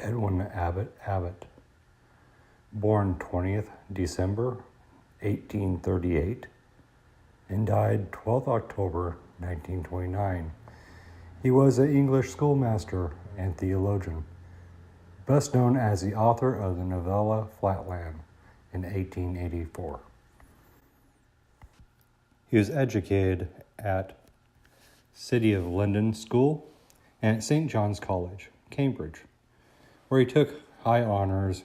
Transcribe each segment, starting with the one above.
Edwin Abbott, born 20th December 1838 and died 12th October 1929. He was an English schoolmaster and theologian, best known as the author of the novella Flatland in 1884. He was educated at City of London School and at St. John's College, Cambridge, where he took high honors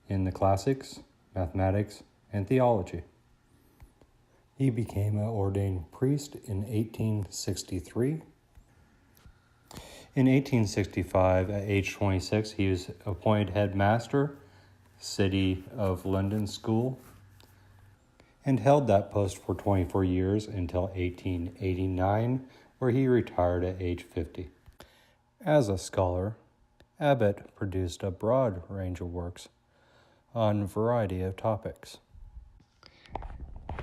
in the classics, mathematics, and theology. He became an ordained priest in 1863. In 1865, at age 26, he was appointed headmaster, City of London School, and held that post for 24 years until 1889, where he retired at age 50. As a scholar, Abbott produced a broad range of works on a variety of topics.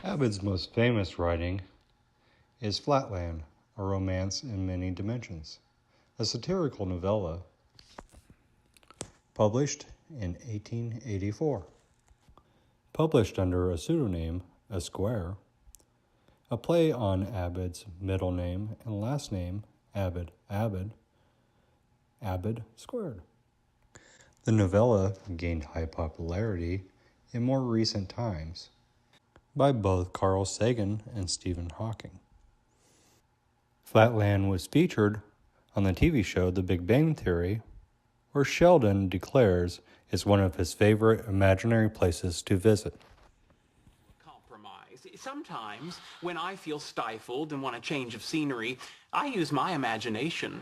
Abbott's most famous writing is Flatland, a romance in many dimensions, a satirical novella published in 1884. Published under a pseudonym, A Square, a play on Abbott's middle name and last name, Abbott squared. The novella gained high popularity in more recent times by both Carl Sagan and Stephen Hawking. Flatland was featured on the TV show The Big Bang Theory, where Sheldon declares it's one of his favorite imaginary places to visit. Sometimes, when I feel stifled and want a change of scenery, I use my imagination.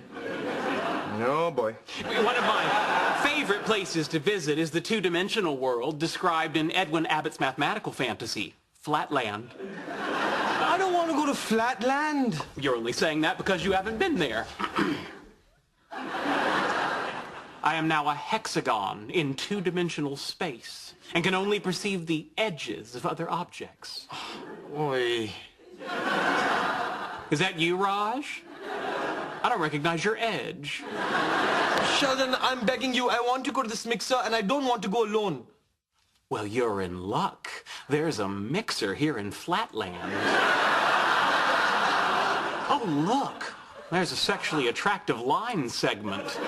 No, boy. One of my favorite places to visit is the two-dimensional world described in Edwin Abbott's mathematical fantasy, Flatland. I don't want to go to Flatland. You're only saying that because you haven't been there. I am now a hexagon in two-dimensional space and can only perceive the edges of other objects. Oi. Is that you, Raj? I don't recognize your edge. Sheldon, I'm begging you. I want to go to this mixer and I don't want to go alone. Well, you're in luck. There's a mixer here in Flatland. Oh, look. There's a sexually attractive line segment.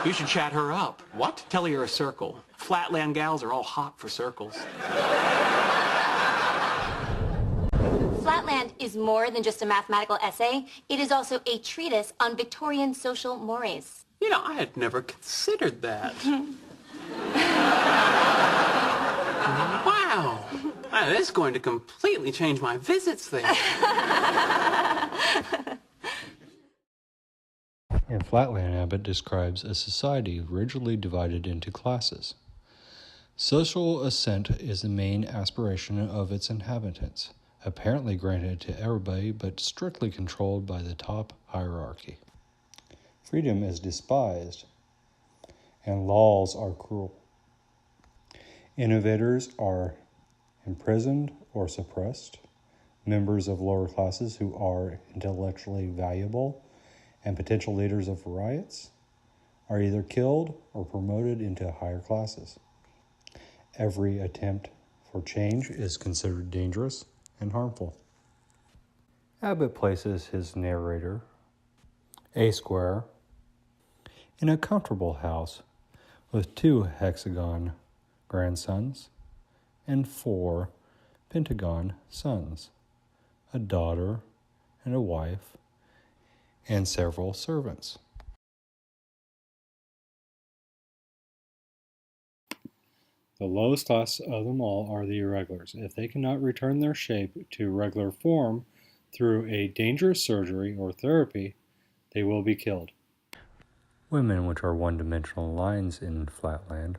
You should chat her up. What? Tell her you're a circle. Flatland gals are all hot for circles. Flatland is more than just a mathematical essay. It is also a treatise on Victorian social mores. You know, I had never considered that. Wow. This is going to completely change my visits there. In Flatland, Abbott describes a society rigidly divided into classes. Social ascent is the main aspiration of its inhabitants, apparently granted to everybody but strictly controlled by the top hierarchy. Freedom is despised, and laws are cruel. Innovators are imprisoned or suppressed. Members of lower classes who are intellectually valuable and potential leaders of riots are either killed or promoted into higher classes. Every attempt for change is considered dangerous and harmful. Abbott places his narrator, A Square, in a comfortable house with 2 hexagon grandsons and 4 pentagon sons, a daughter and a wife, and several servants. The lowest class of them all are the irregulars. If they cannot return their shape to regular form through a dangerous surgery or therapy, they will be killed. Women, which are one-dimensional lines in Flatland,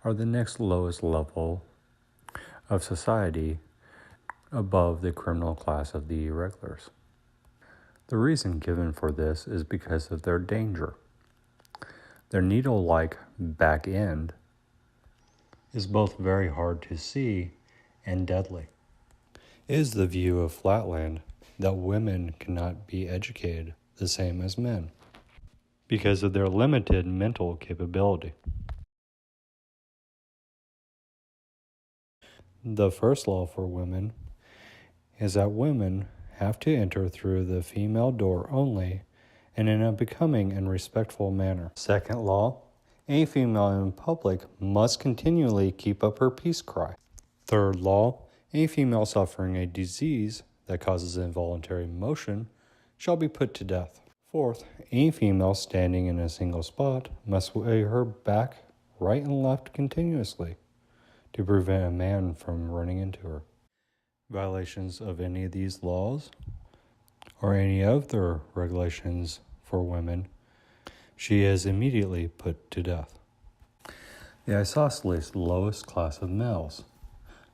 are the next lowest level of society above the criminal class of the irregulars. The reason given for this is because of their danger. Their needle-like back end is both very hard to see and deadly. It is the view of Flatland that women cannot be educated the same as men. because of their limited mental capability. The first law for women is that women have to enter through the female door only and in a becoming and respectful manner. Second law, a female in public must continually keep up her peace cry. Third law, a female suffering a disease that causes involuntary motion shall be put to death. Fourth, a female standing in a single spot must sway her back right and left continuously to prevent a man from running into her. Violations of any of these laws or any other regulations for women, she is immediately put to death. The isosceles lowest class of males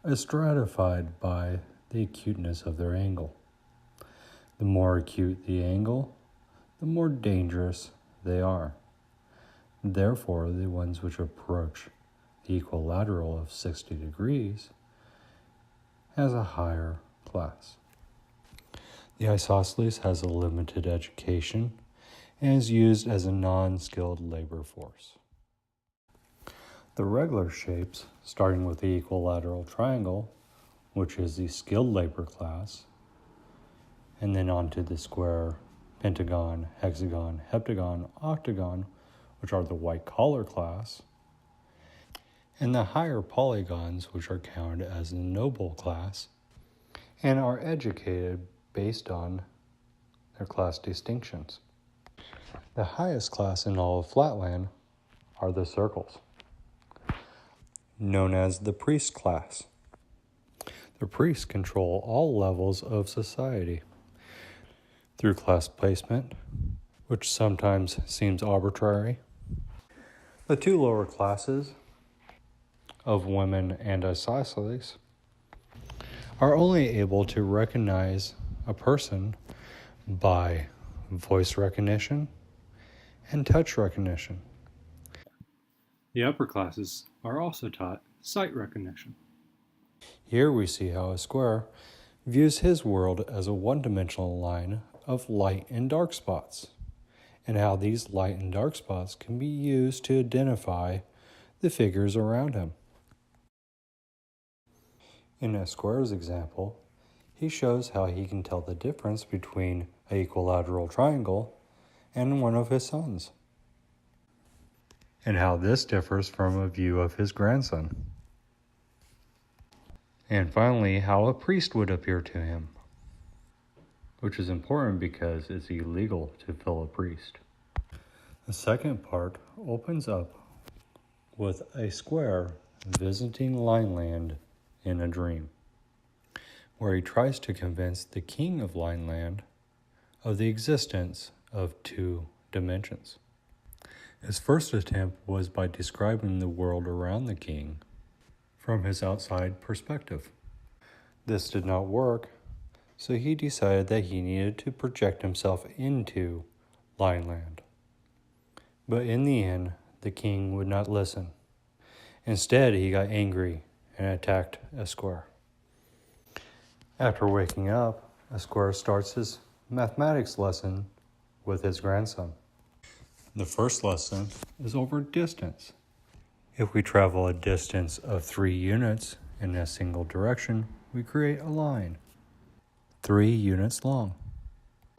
is stratified by the acuteness of their angle. The more acute the angle, the more dangerous they are. Therefore, the ones which approach the equilateral of 60 degrees has a higher class. The isosceles has a limited education and is used as a non-skilled labor force. The regular shapes, starting with the equilateral triangle, which is the skilled labor class, and then onto the square, pentagon, hexagon, heptagon, octagon, which are the white-collar class, and the higher polygons, which are counted as the noble class, and are educated based on their class distinctions. The highest class in all of Flatland are the circles, known as the priest class. The priests control all levels of society through class placement, which sometimes seems arbitrary. The two lower classes of women and isosceles are only able to recognize a person by voice recognition and touch recognition. The upper classes are also taught sight recognition. Here we see how a square views his world as a one-dimensional line of light and dark spots, and how these light and dark spots can be used to identify the figures around him. In a square's example, he shows how he can tell the difference between an equilateral triangle and one of his sons, and how this differs from a view of his grandson. And finally, how a priest would appear to him, which is important because it's illegal to fill a priest. The second part opens up with a square visiting Lineland in a dream, where he tries to convince the king of Lineland of the existence of two dimensions. His first attempt was by describing the world around the king from his outside perspective. This did not work, so he decided that he needed to project himself into Lineland. But in the end, the king would not listen. Instead, he got angry and attacked a square. After waking up, a square starts his mathematics lesson with his grandson. The first lesson is over distance. If we travel a distance of 3 units in a single direction, we create a line 3 units long.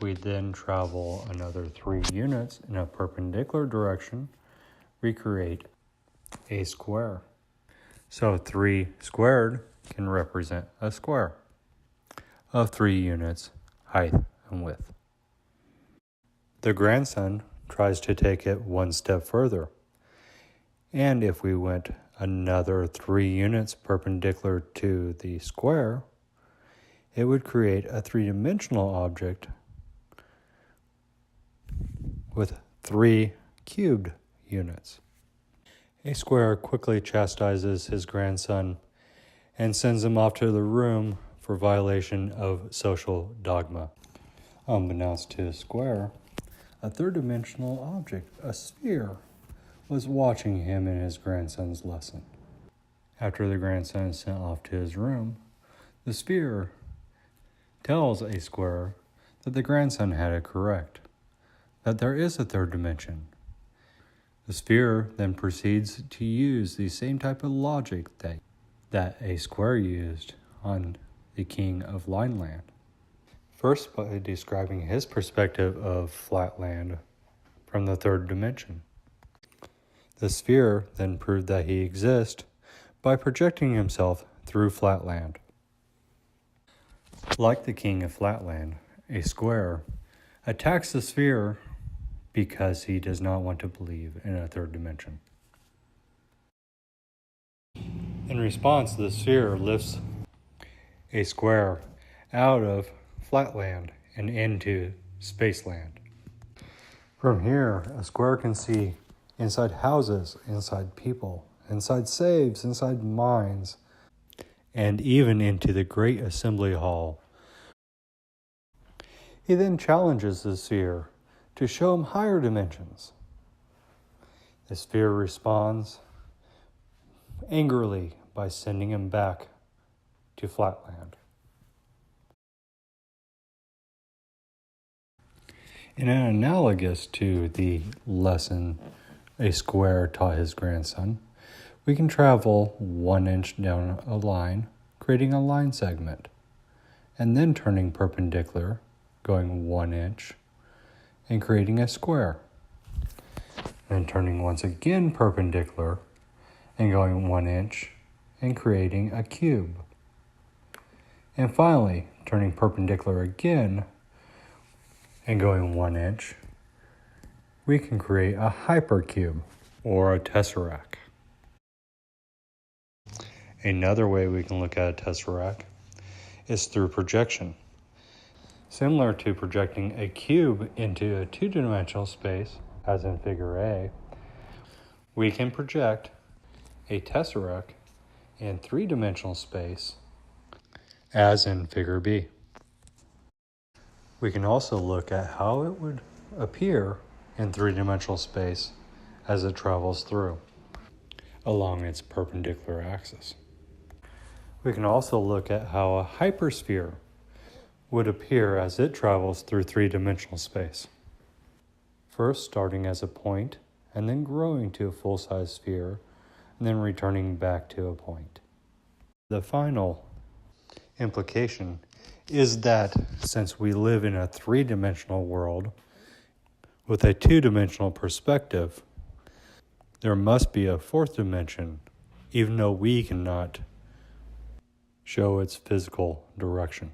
We then travel another 3 units in a perpendicular direction, we create a square. So 3 squared can represent a square of 3 units height and width. The grandson tries to take it one step further. And if we went another 3 units perpendicular to the square, it would create a 3-dimensional object with 3 cubed units. A square quickly chastises his grandson and sends him off to the room for violation of social dogma. Unbeknownst to the square, a 3rd-dimensional object, a sphere, was watching him in his grandson's lesson. After the grandson is sent off to his room, the sphere tells a square that the grandson had it correct. that there is a third dimension. The sphere then proceeds to use the same type of logic that a square used on the king of Lineland. First, by describing his perspective of Flatland from the third dimension. The sphere then proved that he exists by projecting himself through Flatland. Like the king of Flatland, a square attacks the sphere because he does not want to believe in a third dimension. In response, the sphere lifts a square out of Flatland and into Spaceland. From here, a square can see inside houses, inside people, inside safes, inside mines, and even into the Great Assembly Hall. He then challenges the sphere to show him higher dimensions. The sphere responds angrily by sending him back to Flatland. In an analogous to the lesson a square taught his grandson, we can travel 1 inch down a line, creating a line segment, and then turning perpendicular, going 1 inch, and creating a square. Then turning once again perpendicular, and going 1 inch, and creating a cube. And finally, turning perpendicular again, and going 1 inch, we can create a hypercube or a tesseract. Another way we can look at a tesseract is through projection. Similar to projecting a cube into a two-dimensional space, as in figure A, we can project a tesseract in three-dimensional space, as in figure B. We can also look at how it would appear in three-dimensional space as it travels through along its perpendicular axis. We can also look at how a hypersphere would appear as it travels through three-dimensional space. First starting as a point and then growing to a full-size sphere and then returning back to a point. The final implication is that since we live in a three-dimensional world with a two-dimensional perspective, there must be a fourth dimension, even though we cannot show its physical direction.